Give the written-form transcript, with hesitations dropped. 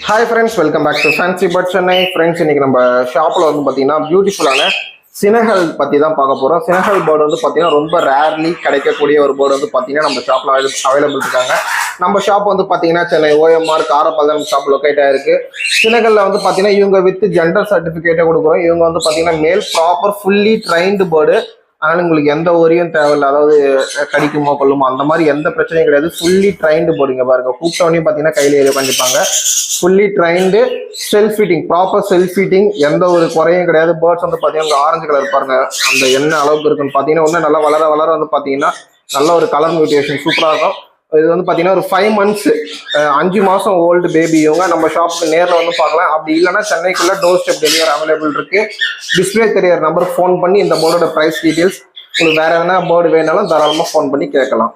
Hi friends, welcome back to fancy bird Chennai. Friends, இன்னைக்கு நம்ம ஷாப்பில் வந்து பார்த்தீங்கன்னா பியூட்டிஃபுல்லான சினகல் பற்றி தான் பார்க்க போகிறோம். சினகல் பேர்டு வந்து பார்த்தீங்கன்னா ரொம்ப ரேர்லி கிடைக்கக்கூடிய ஒரு பேர்டு வந்து பார்த்தீங்கன்னா நம்ம ஷாப்பில் அவைலபிள் இருக்காங்க. நம்ம ஷாப் வந்து பார்த்தீங்கன்னா சென்னை OMR கராப்பக்கம் ஷாப் லொக்கேட் ஆயிருக்கு. சினகலில் வந்து பார்த்தீங்கன்னா இவங்க வித் ஜெண்டர் சர்டிஃபிகேட்டை கொடுக்குறோம். இவங்க வந்து பார்த்தீங்கன்னா மேல் ப்ராப்பர் ஃபுல்லி ட்ரைன்டு பேர்டு. அதனால உங்களுக்கு எந்த ஒரியும் தேவையில்லை, அதாவது கடிக்குமோ கொள்ளுமோ அந்த மாதிரி எந்த பிரச்சனையும் கிடையாது. ஃபுல்லி ட்ரைன்டு போடுங்க பாருங்க. கூப்பிட்டவனையும் பார்த்தீங்கன்னா கையில் ஏறி உட்காந்துப்பாங்க. Fully trained, self feeding, proper self feeding, எந்த ஒரு குறையும் கிடையாது. பேர்ட்ஸ் வந்து பார்த்தீங்கன்னா ஆரஞ்சு கலர் பாருங்க, அந்த என்ன அளவுக்கு இருக்குன்னு பார்த்தீங்கன்னா இன்னும் நல்லா வளர வளர வந்து பார்த்தீங்கன்னா நல்ல ஒரு கலர் மியூட்டேஷன் சூப்பராக இருக்கும். இது வந்து பார்த்தீங்கன்னா ஒரு 5 months 5 மாதம் ஓல்டு பேபி. இவங்க நம்ம ஷாப்புக்கு நேரில் வந்து பார்க்கலாம். அப்படி இல்லைன்னா சென்னைக்குள்ள டோர் ஸ்டெப் டெலிவரி அவைலபிள் இருக்கு. டிஸ்பிளே தெரியாத நம்பருக்கு ஃபோன் பண்ணி இந்த போர்டோட ப்ரைஸ் டீட்டெயில்ஸ், உங்களுக்கு வேற எதனா போர்டு வேணாலும் தாராளமாக ஃபோன் பண்ணி கேட்கலாம்.